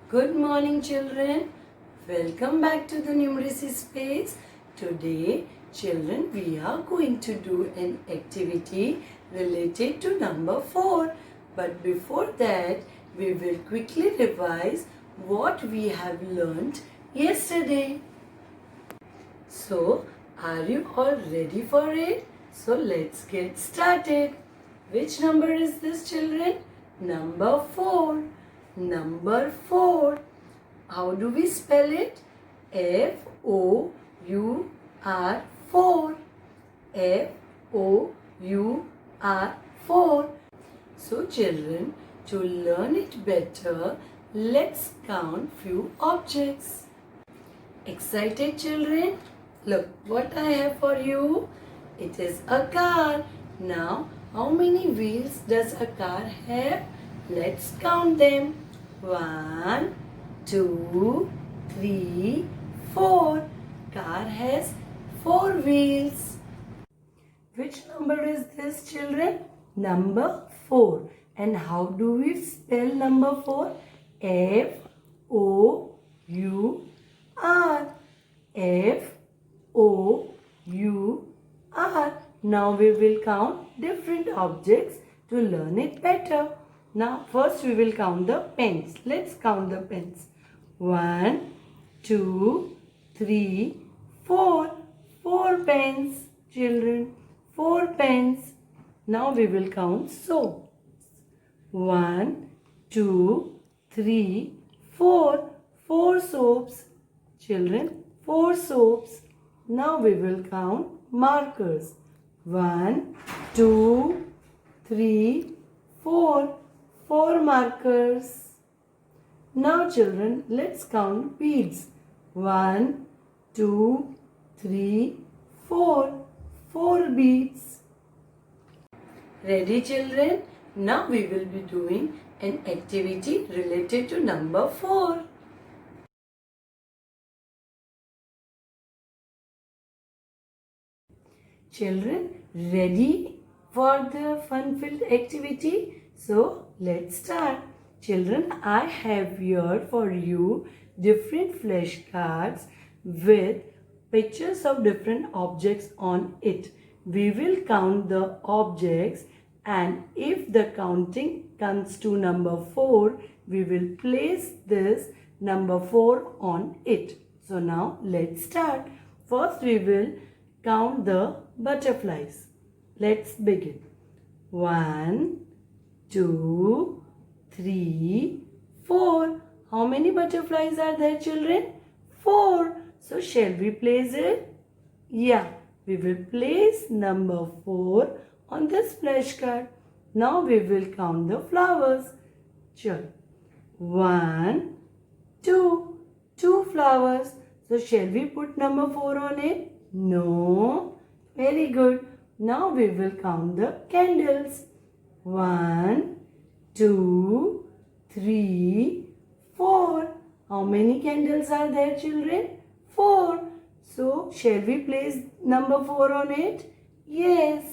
Good morning, children. Welcome back to the numeracy space. Today, children, we are going to do an activity related to number 4. But before that, we will quickly revise what we have learnt yesterday. So, are you all ready for it? So, let's get started. Which number is this, children? Number 4. Number 4. How do we spell it? F-O-U-R 4. F-O-U-R 4. So children, to learn it better, let's count few objects. Excited children? Look what I have for you. It is a car. Now, how many wheels does a car have? Let's count them. 1, 2, 3, 4. Car has 4 wheels. Which number is this, children? Number 4. And how do we spell number 4? F-O-U-R. F-O-U-R. Now we will count different objects to learn it better. Now first we will count the pens. Let's count the pens. 1, 2, 3, 4. 4 pens, children. 4 pens. Now we will count soap. 1, 2, 3, 4. 4 soaps. Children, 4 soaps. Now we will count markers. 1, 2, 3, 4. 4 markers. Now children, let's count beads. 1, 2, 3, 4. 4 beads. Ready children? Now we will be doing an activity related to number 4. Children, ready for the fun-filled activity? So, let's start. Children, I have here for you different flashcards with pictures of different objects on it. We will count the objects, and if the counting comes to number 4, we will place this number 4 on it. So, now let's start. First, we will count the butterflies. Let's begin. 1, 2, 3, 4. How many butterflies are there, children? 4. So, shall we place it? Yeah, we will place number 4 on this flashcard. Now, we will count the flowers. Sure. 1, 2. 2 flowers. So, shall we put number 4 on it? No. Very good. Now, we will count the candles. 1, 2, 3, 4. How many candles are there, children? 4. So, shall we place number 4 on it? Yes.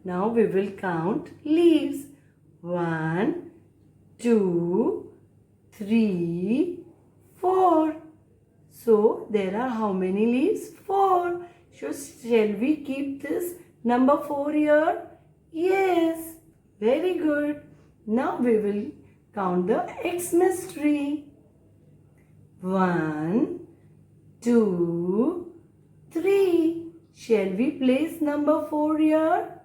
Now, we will count leaves. 1, 2, 3, 4. So, there are how many leaves? 4. So, shall we keep this number 4 here? Yes. Very good. Now, we will count the Xmas tree. 1, 2, 3. Shall we place number 4 here?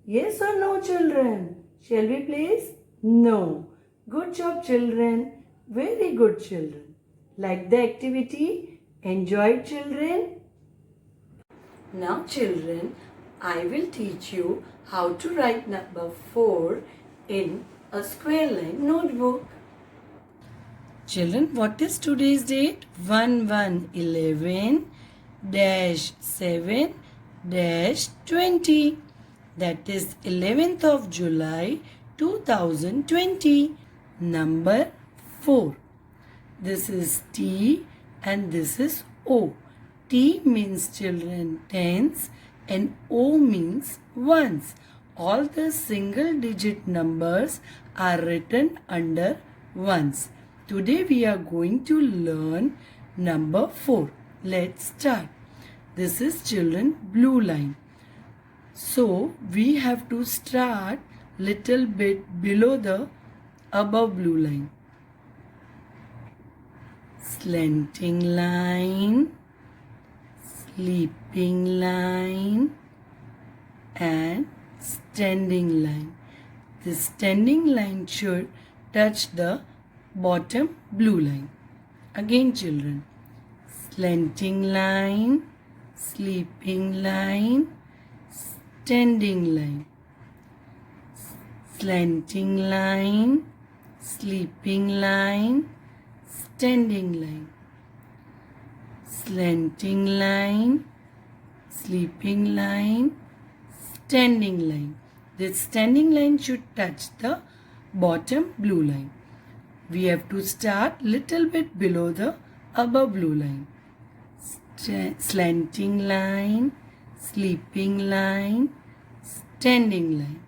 Yes or no, children? Shall we place? No. Good job, children. Very good, children. Like the activity? Enjoy, children? Now, children, I will teach you how to write number 4 in a square line notebook. Children, what is today's date? 11-7-20. That is 11th of July 2020. Number 4. This is T and this is O. T means children tens and O means ones. all the single digit numbers are written under ones. Today we are going to learn number 4. Let's start. This is children blue line. So we have to start little bit below the above blue line. Slanting line, sleeping line and standing line. The standing line should touch the bottom blue line. Again children, slanting line, sleeping line, standing line. Slanting line, sleeping line, standing line. Slanting line, sleeping line, standing line. This standing line should touch the bottom blue line. We have to start little bit below the above blue line. Slanting line, sleeping line, standing line.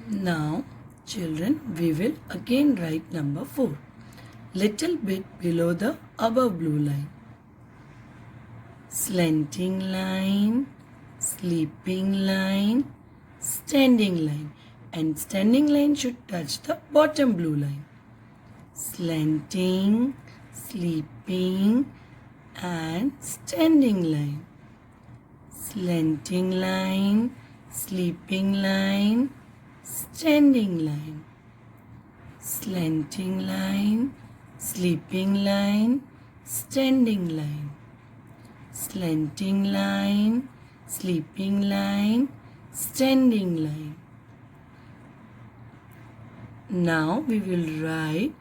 Now children, we will again write number 4. Little bit below the above blue line. Slanting line, sleeping line, standing line. And standing line should touch the bottom blue line. Slanting, sleeping and standing line. Slanting line, sleeping line, standing line. Slanting line, sleeping line, standing line. Slanting line, sleeping line, standing line. Now we will write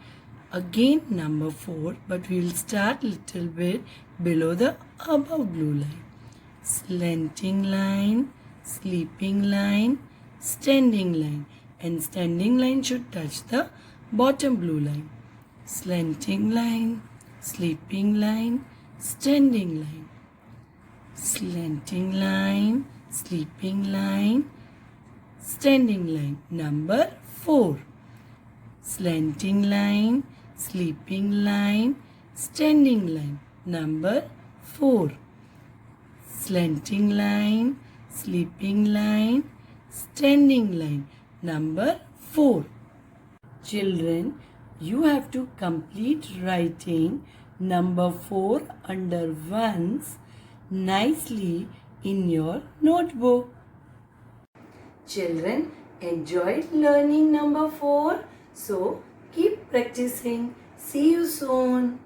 again number 4, but we will start little bit below the above blue line. Slanting line, sleeping line, standing line. And standing line should touch the bottom blue line. Slanting line, sleeping line, standing line. Slanting line, sleeping line, standing line. Number 4. Slanting line, sleeping line, standing line. Number 4. Slanting line, sleeping line, standing line. Number 4. Children, you have to complete writing number 4 under ones nicely in your notebook. Children, enjoyed learning number 4? So keep practicing. See you soon.